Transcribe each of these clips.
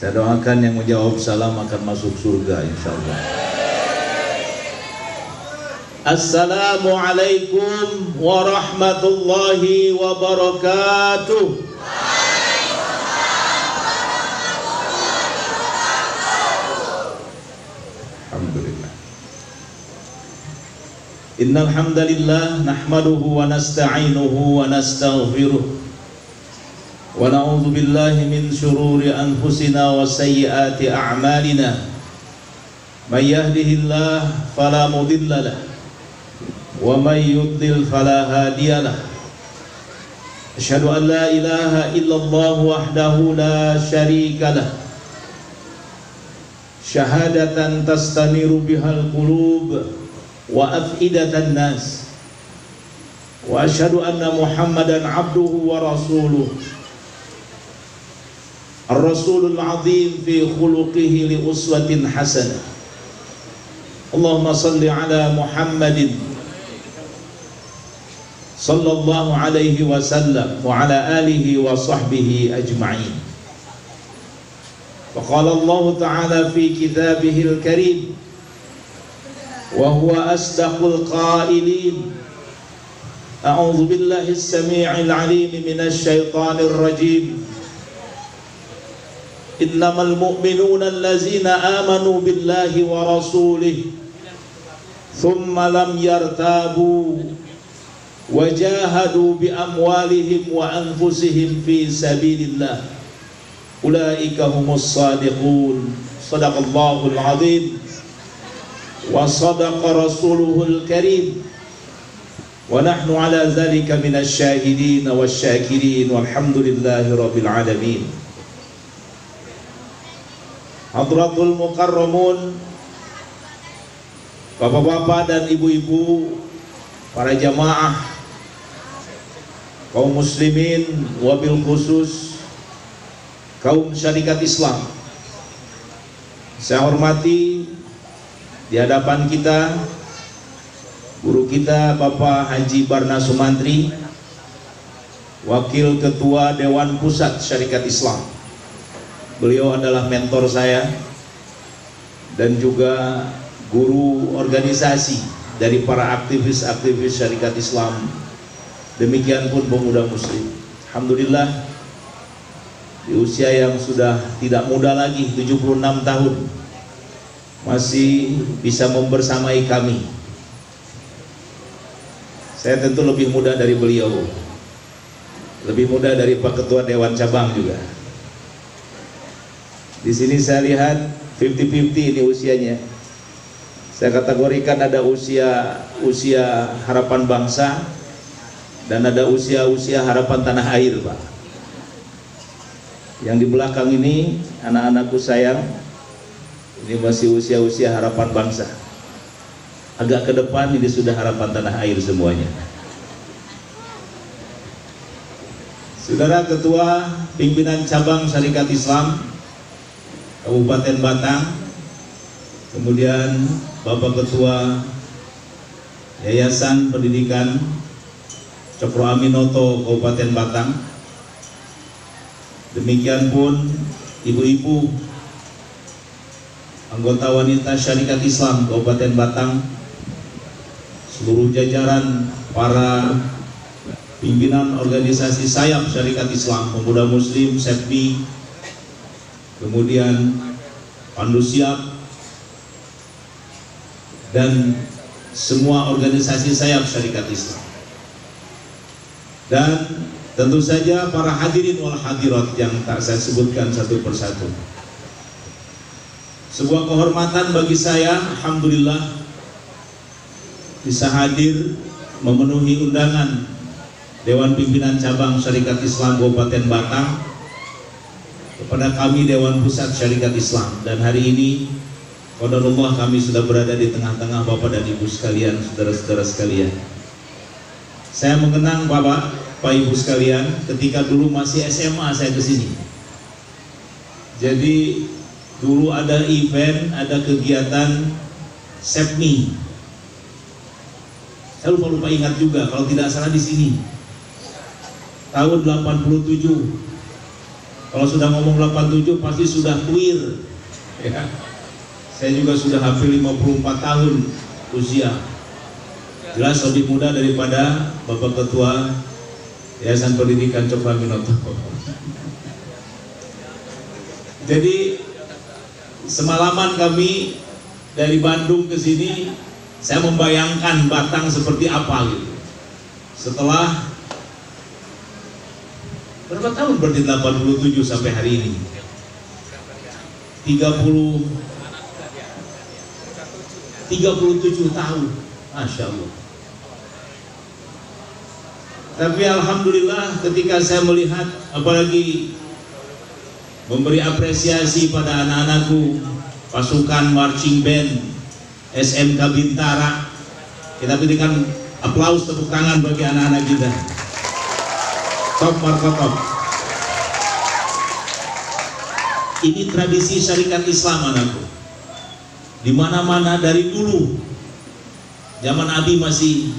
Saya doakan yang menjawab salam akan masuk surga insyaallah. Assalamualaikum warahmatullahi wabarakatuh. Alhamdulillah. Innal hamdalillah nahmaduhu wa nasta'inuhu wa nastaghfiruh wa na'udzu billahi min shururi anfusina wa sayyiati a'malina. May yahdihillahu fala mudilla lahu wa may yudlil fala hadiya lahu. Asyhadu an la ilaha illallah wahdahu la syarika lahu syahadatan tastaniru bihal qulub wa afidatan nas. Wa asyhadu anna Muhammadan abduhu wa rasuluh ar-rasulul azim fi khuluqihi li uswatin hasanah. Allahumma salli ala Muhammadin sallallahu alaihi wasallam wa ala alihi wa sahbihi ajma'in. Wa qala Allah ta'ala fi kitabihil karim wa huwa asdaqul qailin. A'udzu billahi as-sami'il 'alim minasy syaithanir rajim. Innamal mu'minuna allazina amanu billahi wa rasulihi thumma lam yartabu wajahadu bi amwalihim wa anfusihim fi sabilillah ulaika humus sadiqun. Shadaqallahul azim wa sadaqa rasuluhul karim wa nahnu ala dzalika minasy syahidin wasyakirin walhamdulillahi rabbil alamin. Hadratul mukarramun, bapak-bapak dan ibu-ibu, para jamaah kaum muslimin, wabil khusus kaum syarikat Islam, saya hormati di hadapan kita guru kita Bapak Haji Barna Sumantri, Wakil Ketua Dewan Pusat Syarikat Islam. Beliau adalah mentor saya dan juga guru organisasi dari para aktivis-aktivis syarikat Islam. Demikian pun pemuda muslim. Alhamdulillah, di usia yang sudah tidak muda lagi, 76 tahun, masih bisa membersamai kami. Saya tentu lebih muda dari beliau, lebih muda dari Pak Ketua Dewan Cabang juga. Di sini saya lihat 50-50 ini usianya. Saya kategorikan ada usia harapan bangsa dan ada usia harapan tanah air, Pak. Yang di belakang ini anak-anakku sayang, ini masih usia harapan bangsa. Agak ke depan ini sudah harapan tanah air semuanya. Saudara Ketua Pimpinan Cabang Syarikat Islam Kabupaten Batang, kemudian Bapak Ketua Yayasan Pendidikan Cokro Aminoto Kabupaten Batang, demikian pun ibu-ibu anggota wanita Syarikat Islam Kabupaten Batang, seluruh jajaran para pimpinan organisasi sayap Syarikat Islam, Pemuda Muslim, SEPMI, kemudian Pandu Siap, dan semua organisasi sayap Syarikat Islam, dan tentu saja para hadirin wal hadirat yang tak saya sebutkan satu persatu. Sebuah kehormatan bagi saya, alhamdulillah, bisa hadir memenuhi undangan Dewan Pimpinan Cabang Syarikat Islam Kabupaten Batang kepada kami Dewan Pusat Syarikat Islam. Dan hari ini qadarullah kami sudah berada di tengah-tengah Bapak dan Ibu sekalian, saudara-saudara sekalian. Saya mengenang Bapak Ibu sekalian ketika dulu masih SMA saya kesini. Jadi dulu ada event, ada kegiatan SEPMI. Saya lupa ingat juga, kalau tidak salah di sini tahun 87 Kalau sudah ngomong 87 pasti sudah clear ya. Saya juga sudah hampir 54 tahun usia. Jelas lebih muda daripada Bapak Ketua Yayasan Pendidikan Cokro Aminoto. Jadi semalaman kami dari Bandung ke sini, saya membayangkan Batang seperti apa gitu. Setelah berapa tahun berarti 87 sampai hari ini? 37 tahun, Masya Allah. Tapi Alhamdulillah ketika saya melihat, apalagi memberi apresiasi pada anak-anakku, pasukan marching band SMK Bintara, kita berikan aplaus, tepuk tangan bagi anak-anak kita. Top markotop. Ini tradisi syarikat Islam, anakku. Di mana-mana dari dulu, zaman Abi masih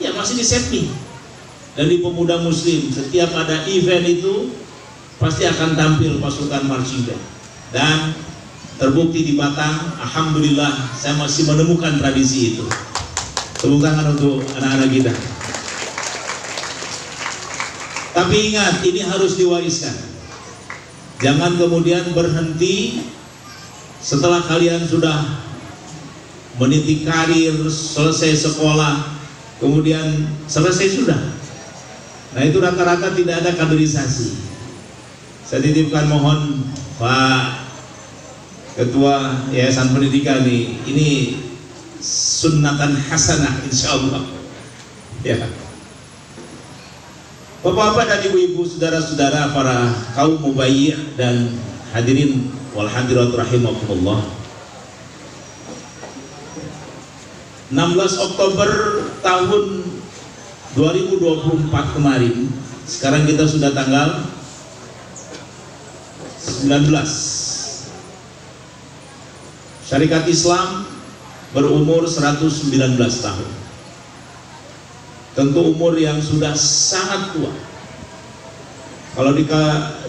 di setting. Dan di Pemuda Muslim setiap ada event itu pasti akan tampil pasukan marching band. Dan terbukti di Batang, alhamdulillah saya masih menemukan tradisi itu. Tepuk tangan untuk anak-anak kita. Tapi ingat, ini harus diwariskan. Jangan kemudian berhenti setelah kalian sudah meniti karir, selesai sekolah, kemudian selesai sudah. Nah itu rata-rata tidak ada kaderisasi. Saya titipkan mohon Pak Ketua Yayasan Pendidikan ini sunnatan hasanah insya Allah ya. Bapak-bapak dan ibu-ibu, saudara-saudara, para kaum mubayyi' dan hadirin wal hadirat rahimakumullah. 16 Oktober tahun 2024 kemarin, sekarang kita sudah tanggal 19. Syarikat Islam berumur 119 tahun. Tentu umur yang sudah sangat tua. Kalau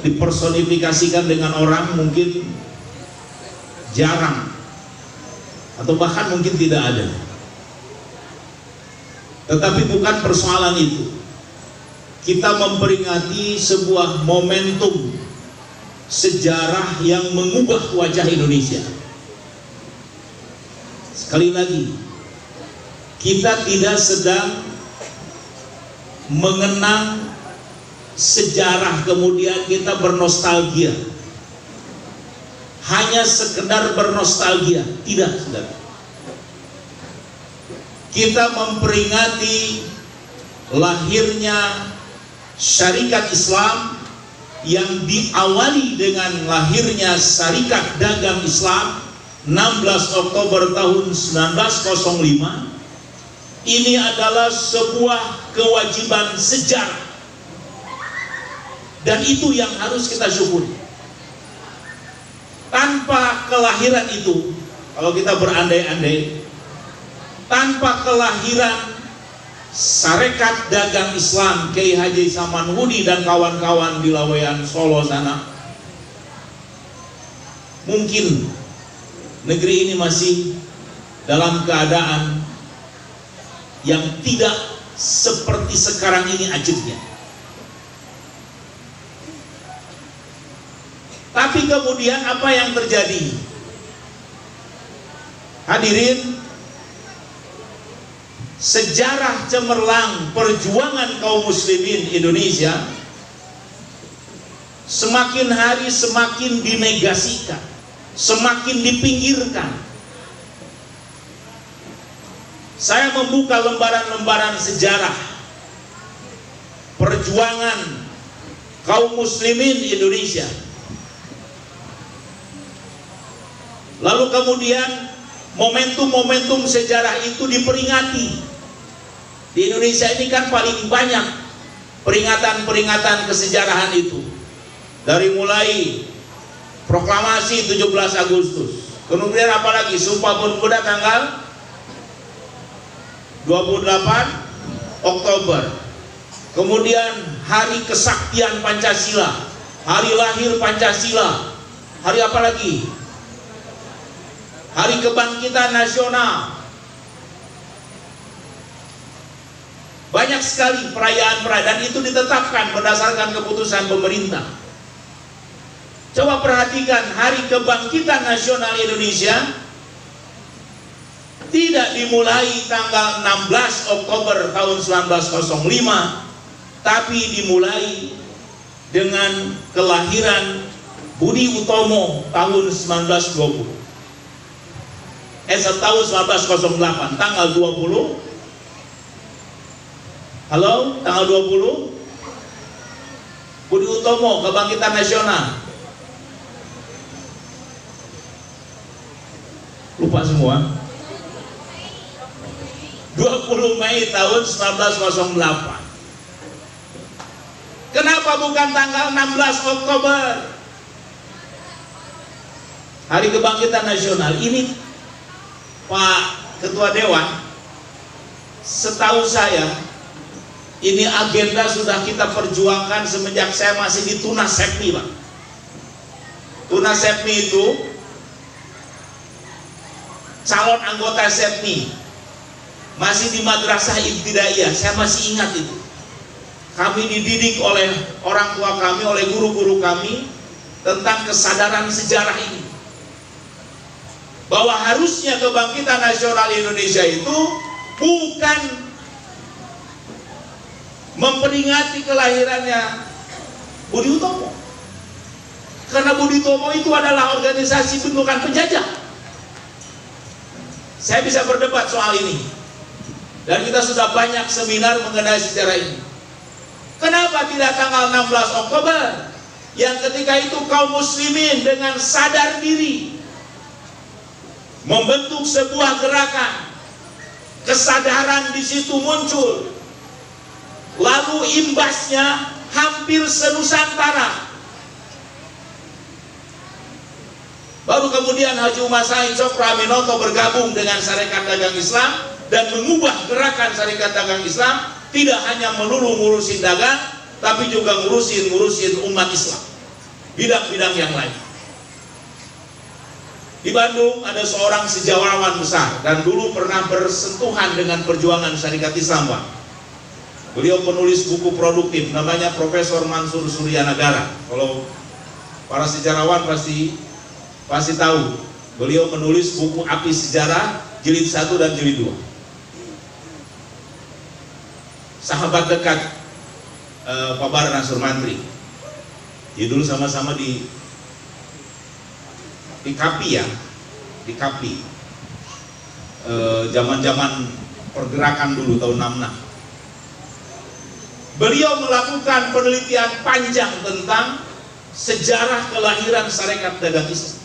dipersonifikasikan dengan orang mungkin jarang atau bahkan mungkin tidak ada. Tetapi bukan persoalan itu. Kita memperingati sebuah momentum sejarah yang mengubah wajah Indonesia. Sekali lagi, kita tidak sedang mengenang sejarah kemudian kita bernostalgia, hanya sekedar bernostalgia, tidak, saudara. Kita memperingati lahirnya syarikat Islam yang diawali dengan lahirnya Syarikat Dagang Islam 16 Oktober tahun 1905. Ini adalah sebuah kewajiban sejarah, dan itu yang harus kita syukuri. Tanpa kelahiran itu, kalau kita berandai-andai, tanpa kelahiran Syarikat Dagang Islam Kiai Haji Samanhudi dan kawan-kawan di Laweyan Solo sana, mungkin negeri ini masih dalam keadaan yang tidak seperti sekarang ini ajibnya. Tapi kemudian apa yang terjadi? Hadirin, sejarah cemerlang perjuangan kaum muslimin Indonesia semakin hari semakin dinegasikan, semakin dipinggirkan. Saya membuka lembaran-lembaran sejarah perjuangan kaum muslimin Indonesia. Lalu kemudian momentum-momentum sejarah itu diperingati. Di Indonesia ini kan paling banyak peringatan-peringatan kesejarahan itu. Dari mulai proklamasi 17 Agustus, kemudian apalagi Sumpah Pemuda tanggal 28 Oktober, kemudian Hari Kesaktian Pancasila hari lahir Pancasila, hari apa lagi? Hari Kebangkitan Nasional. Banyak sekali perayaan-perayaan itu ditetapkan berdasarkan keputusan pemerintah. Coba perhatikan, Hari Kebangkitan Nasional Indonesia tidak dimulai tanggal 16 Oktober tahun 1905, tapi dimulai dengan kelahiran Budi Utomo tahun 1920. Tahun 1908, tanggal 20. Halo, tanggal 20 Budi Utomo, Kebangkitan Nasional. Lupa semua. 20 Mei tahun 1908. Kenapa bukan tanggal 16 Oktober? Hari Kebangkitan Nasional ini, Pak Ketua Dewan, setahu saya ini agenda sudah kita perjuangkan semenjak saya masih di Tunas Sepmi, Pak. Tunas Sepmi itu calon anggota Sepmi, masih di Madrasah Ibtidaiyah, saya masih ingat itu. Kami dididik oleh orang tua kami, oleh guru-guru kami tentang kesadaran sejarah ini, bahwa harusnya Kebangkitan Nasional Indonesia itu bukan memperingati kelahirannya Budi Utomo, karena Budi Utomo itu adalah organisasi bentukan penjajah. Saya bisa berdebat soal ini, dan kita sudah banyak seminar mengenai sejarah ini. Kenapa tidak tanggal 16 Oktober, yang ketika itu kaum muslimin dengan sadar diri membentuk sebuah gerakan, kesadaran di situ muncul, lalu imbasnya hampir senusantara. Baru kemudian Haji Umar Said Sokro Aminoto bergabung dengan Sarekat Dagang Islam dan mengubah gerakan Sarekat Dagang Islam, tidak hanya melulu ngurusin dagang, tapi juga ngurusin umat Islam, bidang-bidang yang lain. Di Bandung ada seorang sejarawan besar dan dulu pernah bersentuhan dengan perjuangan Syarikat Islam, Pak. Beliau penulis buku produktif, namanya Profesor Mansur Suryanagara. Kalau para sejarawan pasti tahu. Beliau menulis buku Api Sejarah jilid 1 dan jilid 2. Sahabat dekat Pak Bar Nasur Mantri. Jadi dulu sama-sama di KAPI ya, di KAPI. Zaman-zaman pergerakan dulu tahun 66. Beliau melakukan penelitian panjang tentang sejarah kelahiran Sarekat Dagang Islam,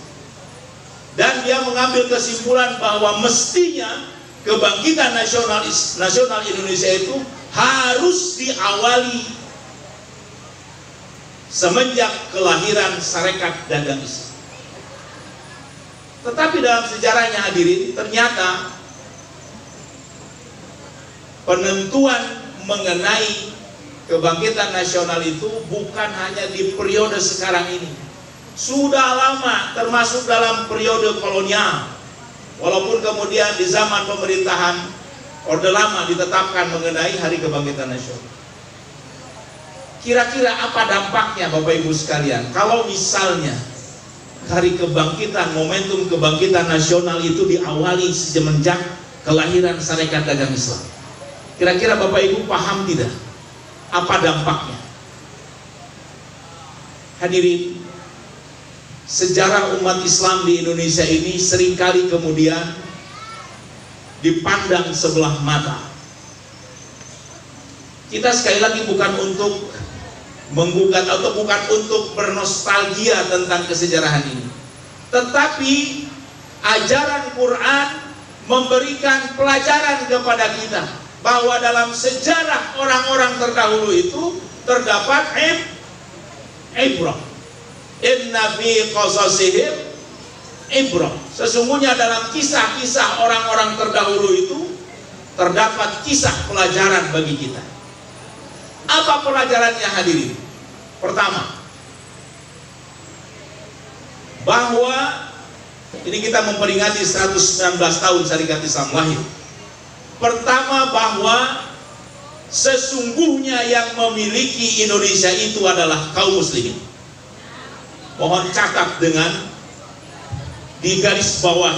dan dia mengambil kesimpulan bahwa mestinya Kebangkitan Nasional Indonesia itu harus diawali semenjak kelahiran Sarekat Dagang Islam. Tetapi dalam sejarahnya hadirin, ternyata penentuan mengenai Kebangkitan Nasional itu bukan hanya di periode sekarang ini, sudah lama, termasuk dalam periode kolonial. Walaupun kemudian di zaman pemerintahan Orde Lama ditetapkan mengenai Hari Kebangkitan Nasional. Kira-kira apa dampaknya Bapak Ibu sekalian kalau misalnya Hari Kebangkitan, momentum Kebangkitan Nasional itu diawali semenjak kelahiran Sarekat Dagang Islam? Kira-kira Bapak Ibu paham tidak apa dampaknya? Hadirin, sejarah umat Islam di Indonesia ini seringkali kemudian dipandang sebelah mata. Kita sekali lagi bukan untuk menggugat atau bukan untuk bernostalgia tentang kesejarahan ini, tetapi ajaran Quran memberikan pelajaran kepada kita bahwa dalam sejarah orang-orang terdahulu itu terdapat ibrah. Inna fi qasasihim ibrah. Sesungguhnya dalam kisah-kisah orang-orang terdahulu itu terdapat kisah pelajaran bagi kita. Apa pelajarannya hadirin? Pertama, bahwa ini kita memperingati 119 tahun Syarikat Islam lahir. Pertama, bahwa sesungguhnya yang memiliki Indonesia itu adalah kaum muslimin. Mohon catat dengan di garis bawah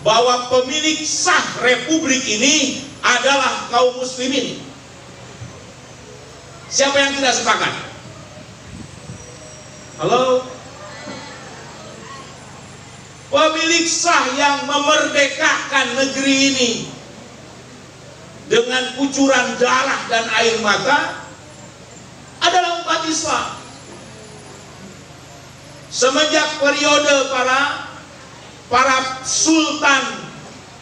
bahwa pemilik sah republik ini adalah kaum muslimin. Siapa yang tidak sepakat? Halo? Pemilik sah yang memerdekakan negeri ini dengan kucuran darah dan air mata adalah umat Islam. Semenjak periode para sultan,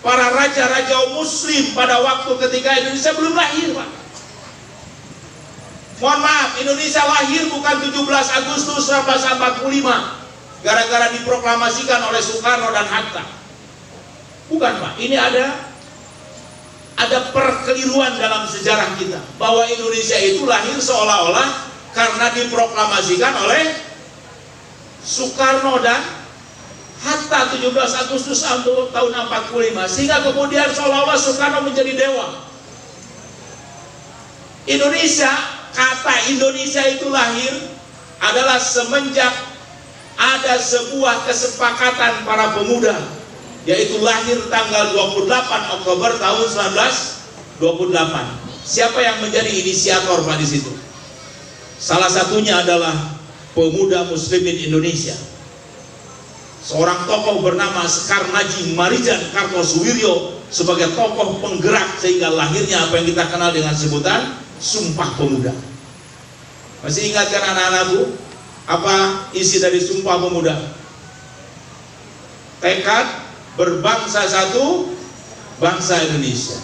para raja-raja muslim pada waktu ketika Indonesia belum lahir, Pak. Mohon maaf, Indonesia lahir bukan 17 Agustus 1945 gara-gara diproklamasikan oleh Soekarno dan Hatta. Bukan, Pak. Ini ada perkeliruan dalam sejarah kita bahwa Indonesia itu lahir seolah-olah karena diproklamasikan oleh Soekarno dan Hatta 17 Agustus tahun 45, sehingga kemudian seolah-olah Soekarno menjadi dewa. Indonesia, kata Indonesia itu lahir adalah semenjak ada sebuah kesepakatan para pemuda, yaitu lahir tanggal 28 Oktober tahun 1928. Siapa yang menjadi inisiator Pak di situ? Salah satunya adalah pemuda muslimin Indonesia. Seorang tokoh bernama Sekar Naji Marijan Kartosuwiryo sebagai tokoh penggerak sehingga lahirnya apa yang kita kenal dengan sebutan Sumpah Pemuda. Masih ingat kan anak-anakku? Apa isi dari Sumpah Pemuda? Tekad berbangsa satu, bangsa Indonesia.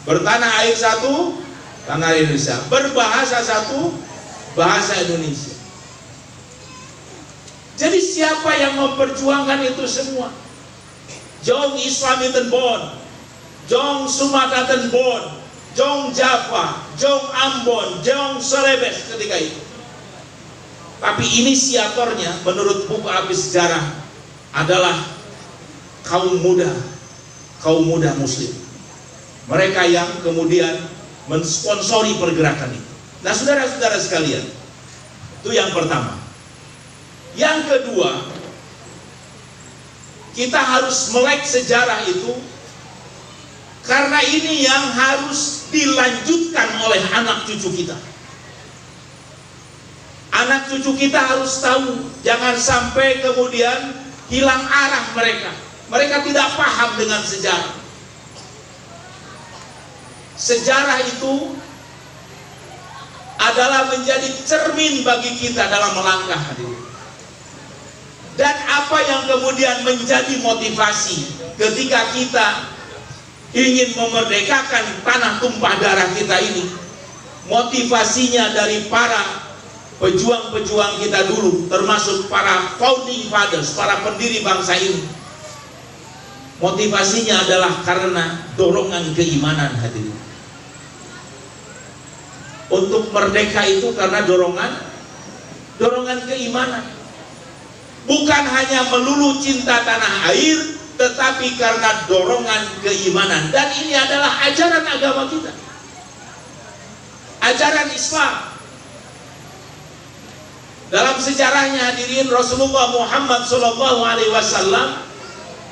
Bertanah air satu, tanah air Indonesia. Berbahasa satu, bahasa Indonesia. Jadi siapa yang memperjuangkan itu semua? Jong Islamitan Bon, Jong Sumateraten Bon, Jong Java, Jong Ambon, Jong Celebes ketika itu. Tapi inisiatornya menurut buku api sejarah adalah kaum muda muslim. Mereka yang kemudian mensponsori pergerakan itu. Nah, saudara-saudara sekalian, itu yang pertama. Yang kedua, kita harus melek sejarah itu karena ini yang harus dilanjutkan oleh anak cucu kita. Anak cucu kita harus tahu, jangan sampai kemudian hilang arah mereka. Mereka tidak paham dengan sejarah. Sejarah itu adalah menjadi cermin bagi kita dalam melangkah. Dan apa yang kemudian menjadi motivasi ketika kita ingin memerdekakan tanah tumpah darah kita ini, motivasinya dari para pejuang-pejuang kita dulu, termasuk para founding fathers, para pendiri bangsa ini. Motivasinya adalah karena dorongan keimanan hadirin. Untuk merdeka itu karena dorongan keimanan. Bukan hanya melulu cinta tanah air, tetapi karena dorongan keimanan. Dan ini adalah ajaran agama kita, ajaran Islam. Dalam sejarahnya hadirin, Rasulullah Muhammad SAW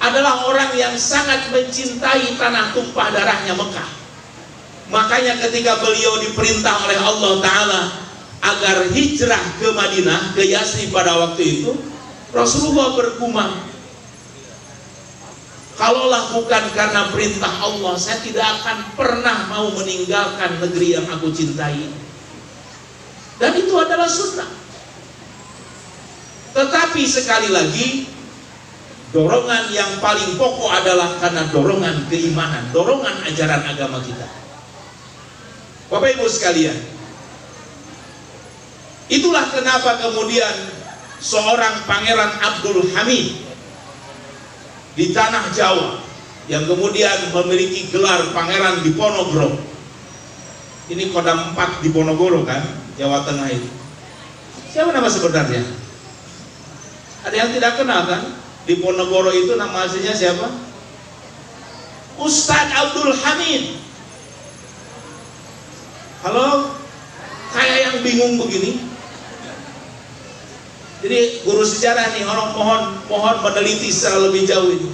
adalah orang yang sangat mencintai tanah tumpah darahnya Mekah. Makanya ketika beliau diperintah oleh Allah Ta'ala agar hijrah ke Madinah, ke Yasrib pada waktu itu, Rasulullah bergumam, kalaulah bukan karena perintah Allah, saya tidak akan pernah mau meninggalkan negeri yang aku cintai. Dan itu adalah sunnah. Tetapi sekali lagi, dorongan yang paling pokok adalah karena dorongan keimanan, dorongan ajaran agama kita. Bapak Ibu sekalian, itulah kenapa kemudian seorang Pangeran Abdul Hamid di tanah Jawa yang kemudian memiliki gelar Pangeran Diponegoro. Ini Kodam 4 Diponegoro kan, Jawa Tengah itu. Siapa nama sebenarnya? Ada yang tidak kenal kan? Di Ponorogo itu nama aslinya siapa? Ustadz Abdul Hamid. Halo? Kayak yang bingung begini. Jadi guru sejarah nih, orang mohon meneliti secara lebih jauh ini.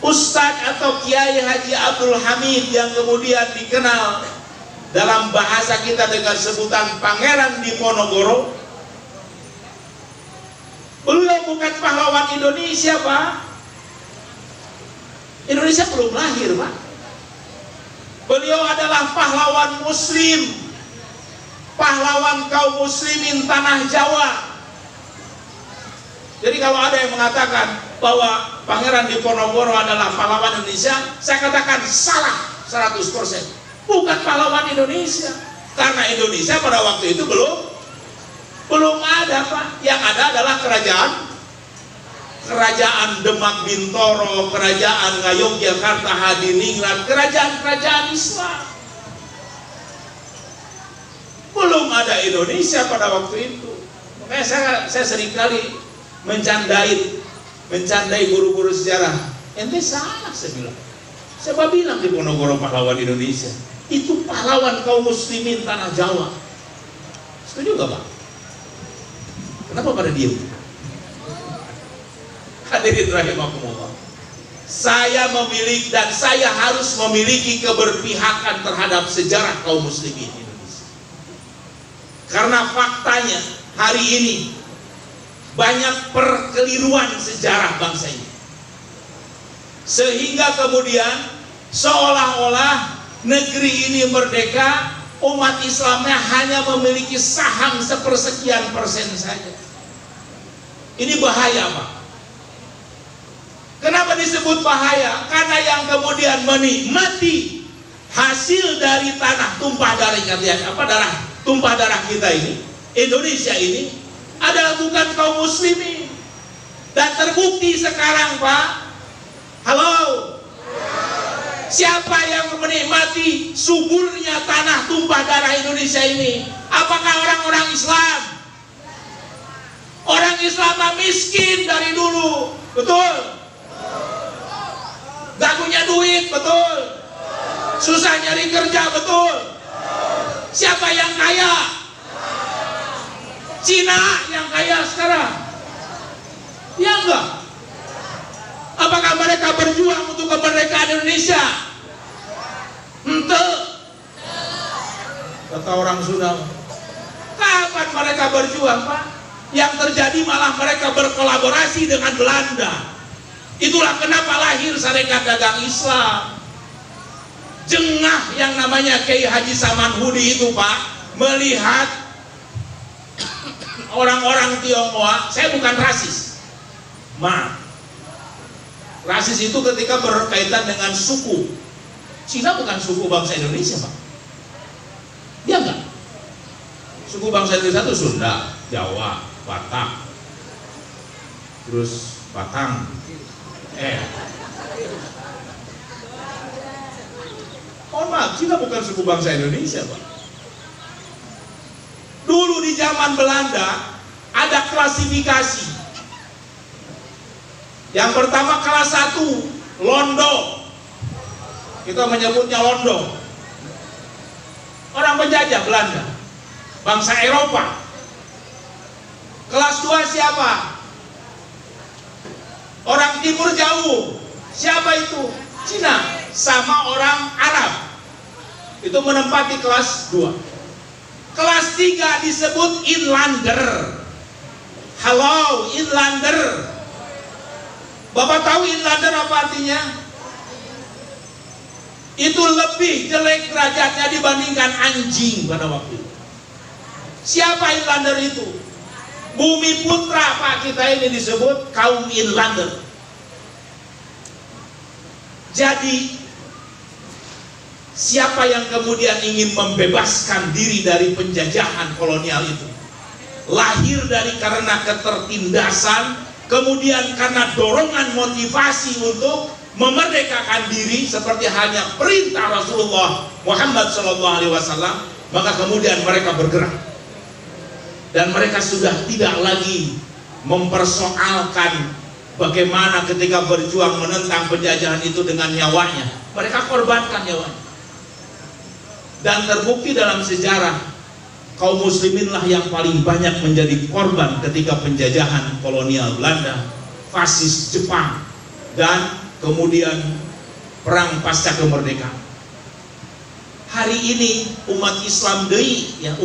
Ustadz atau Kiai Haji Abdul Hamid yang kemudian dikenal dalam bahasa kita dengan sebutan Pangeran Diponegoro. Beliau bukan pahlawan Indonesia, Pak. Indonesia belum lahir, Pak. Beliau adalah pahlawan Muslim, pahlawan kaum muslimin tanah Jawa. Jadi kalau ada yang mengatakan bahwa Pangeran Diponegoro adalah pahlawan Indonesia, saya katakan salah 100%. Bukan pahlawan Indonesia, karena Indonesia pada waktu itu belum ada, Pak. Yang ada adalah kerajaan Demak Bintoro, kerajaan Ngayogyakarta Hadiningrat, kerajaan Islam. Belum ada Indonesia pada waktu itu. Makanya saya seringkali mencandai guru-guru sejarah. Ente salah, saya bilang. Siapa bilang Diponegoro pahlawan Indonesia? Itu pahlawan kaum muslimin tanah Jawa. Setuju gak, Pak? Kenapa pada diem? Hadirin rahimakumullah. Saya memiliki dan saya harus memiliki keberpihakan terhadap sejarah kaum muslimin Indonesia. Karena faktanya hari ini banyak perkeliruan sejarah bangsa ini. Sehingga kemudian seolah-olah negeri ini merdeka, umat Islamnya hanya memiliki saham sepersekian persen saja. Ini bahaya, Pak. Kenapa disebut bahaya? Karena yang kemudian menikmati hasil dari tanah tumpah darah kita ini, Indonesia ini, adalah bukan kaum muslimin. Dan terbukti sekarang, Pak. Halo? Siapa yang menikmati suburnya tanah tumpah darah Indonesia ini? Apakah orang-orang Islam? Orang Islam miskin dari dulu, betul? Gak punya duit, betul? Susah nyari kerja, betul? Siapa yang kaya? Cina yang kaya sekarang? Ya enggak? Apakah mereka berjuang untuk kemerdekaan Indonesia? Ente. Kata orang Sunda. Kapan mereka berjuang, Pak? Yang terjadi malah mereka berkolaborasi dengan Belanda. Itulah kenapa lahir Sarekat Dagang Islam. Jengah yang namanya Kiai Haji Samanhudi itu, Pak, melihat orang-orang Tionghoa. Saya bukan rasis, maaf. Rasis itu ketika berkaitan dengan suku. Cina bukan suku bangsa Indonesia, Pak. Dia enggak. Suku bangsa Indonesia itu Sunda, Jawa, Batak, terus Batang. Mohon maaf, Cina bukan suku bangsa Indonesia, Pak. Dulu di zaman Belanda ada klasifikasi. Yang pertama kelas 1, Londo. Kita menyebutnya Londo. Orang penjajah Belanda, bangsa Eropa. Kelas 2 siapa? Orang timur jauh. Siapa itu? Cina sama orang Arab. Itu menempati kelas 2. Kelas 3 disebut inlander. Halo, inlander. Bapak tahu inlander apa artinya? Itu lebih jelek derajatnya dibandingkan anjing pada waktu itu. Siapa inlander itu? Bumi Putra, Pak, kita ini disebut kaum inlander. Jadi siapa yang kemudian ingin membebaskan diri dari penjajahan kolonial itu? Lahir dari karena ketertindasan, kemudian karena dorongan motivasi untuk memerdekakan diri seperti hanya perintah Rasulullah Muhammad SAW, maka kemudian mereka bergerak. Dan mereka sudah tidak lagi mempersoalkan bagaimana ketika berjuang menentang penjajahan itu dengan nyawanya. Mereka korbankan nyawanya. Dan terbukti dalam sejarah, kaum muslimin lah yang paling banyak menjadi korban ketika penjajahan kolonial Belanda, fasis Jepang, dan kemudian perang pasca kemerdekaan. Hari ini umat Islam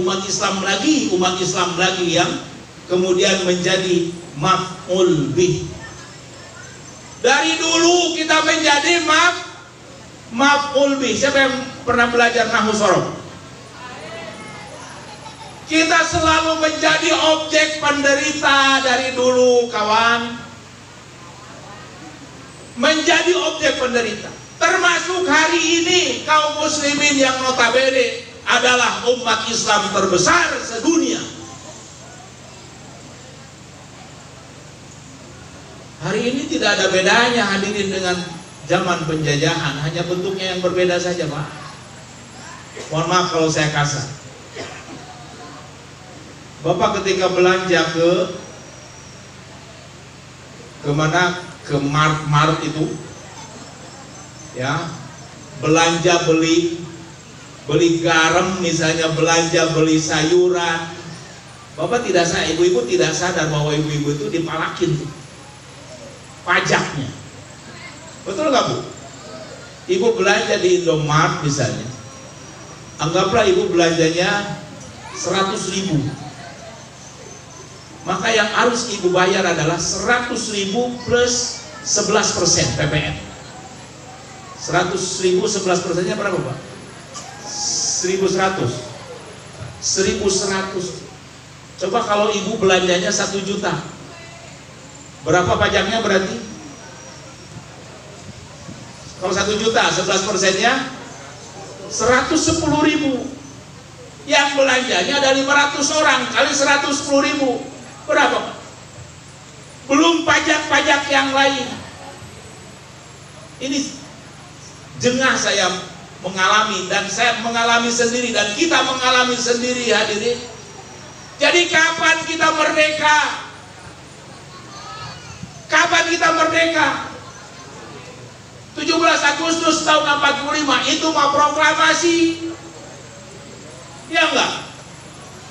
umat Islam lagi yang kemudian menjadi maf'ul bih. Dari dulu kita menjadi maf'ul bih. Siapa yang pernah belajar nahwu sorof? Kita selalu menjadi objek penderita dari dulu, kawan. Menjadi objek penderita. Termasuk hari ini kaum muslimin yang notabene adalah umat Islam terbesar sedunia. Hari ini tidak ada bedanya hadirin dengan zaman penjajahan, hanya bentuknya yang berbeda saja, Pak. Mohon maaf kalau saya kasar. Bapak ketika belanja ke mana? Ke mart itu, ya, belanja beli garam misalnya, belanja beli sayuran. Bapak tidak sadar, ibu-ibu tidak sadar bahwa ibu-ibu itu dipalakin tuh pajaknya. Betul nggak, Bu? Ibu belanja di Indomart misalnya, anggaplah ibu belanjanya 100.000, maka yang harus ibu bayar adalah 100.000 plus 11% PPN. 100.000 11%-nya berapa, Pak? 1.100. 1.100. Coba kalau ibu belanjanya 1 juta, berapa pajaknya berarti? Kalau 1 juta 11%-nya 110.000. Yang belanjanya ada 500 orang kali 110.000. Berapa? Belum pajak-pajak yang lain. Ini jengah saya mengalami, dan saya mengalami sendiri, dan kita mengalami sendiri, hadirin. Jadi kapan kita merdeka? Kapan kita merdeka? 17 Agustus tahun 45 itu mah proklamasi, ya enggak?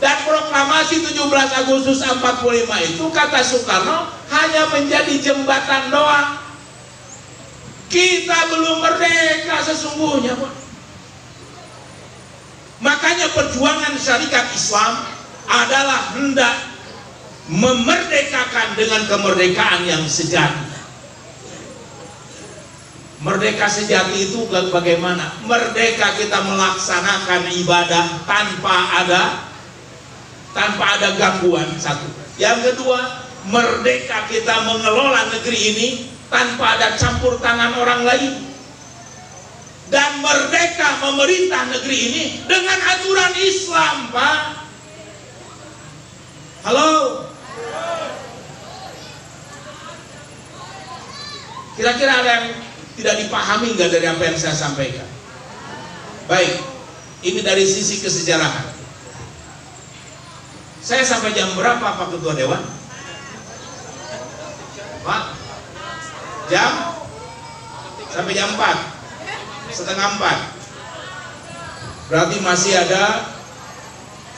Dan proklamasi 17 Agustus 45 itu kata Soekarno hanya menjadi jembatan doang. Kita belum merdeka sesungguhnya, Pak. Makanya perjuangan Syarikat Islam adalah hendak memerdekakan dengan kemerdekaan yang sejati. Merdeka sejati itu bagaimana? Merdeka kita melaksanakan ibadah tanpa ada gangguan, satu. Yang kedua, merdeka kita mengelola negeri ini tanpa ada campur tangan orang lain. Dan merdeka memerintah negeri ini dengan aturan Islam, Pak. Halo? Kira-kira ada yang tidak dipahami nggak dari apa yang saya sampaikan? Baik, ini dari sisi kesejarahan. Saya sampai jam berapa, Pak Ketua Dewan? Pak? Jam? Sampai jam 4, setengah 4. Berarti masih ada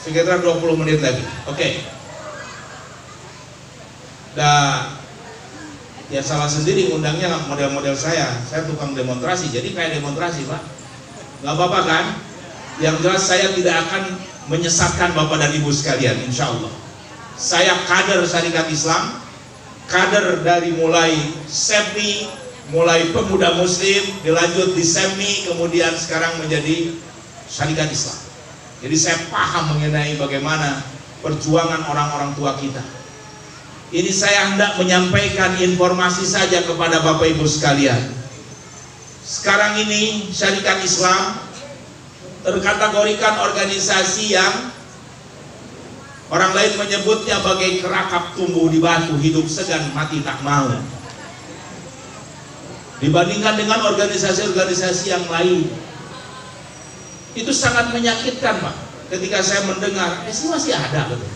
sekitar 20 menit lagi. Oke. Dan ya salah sendiri undangnya model-model saya tukang demonstrasi, jadi kayak demonstrasi, Pak. Nggak apa-apa kan? Yang jelas saya tidak akan menyesatkan Bapak dan Ibu sekalian, insya Allah. Saya kader Syarikat Islam, kader dari mulai SEPMI, mulai pemuda muslim, dilanjut di SEMI, kemudian sekarang menjadi Syarikat Islam. Jadi saya paham mengenai bagaimana perjuangan orang-orang tua kita. Ini saya hendak menyampaikan informasi saja kepada Bapak Ibu sekalian. Sekarang ini Syarikat Islam terkategorikan organisasi yang orang lain menyebutnya bagai kerakap tumbuh di batu, hidup segan mati tak mau. Dibandingkan dengan organisasi-organisasi yang lain, itu sangat menyakitkan, Pak. Ketika saya mendengar, sih masih ada, betul.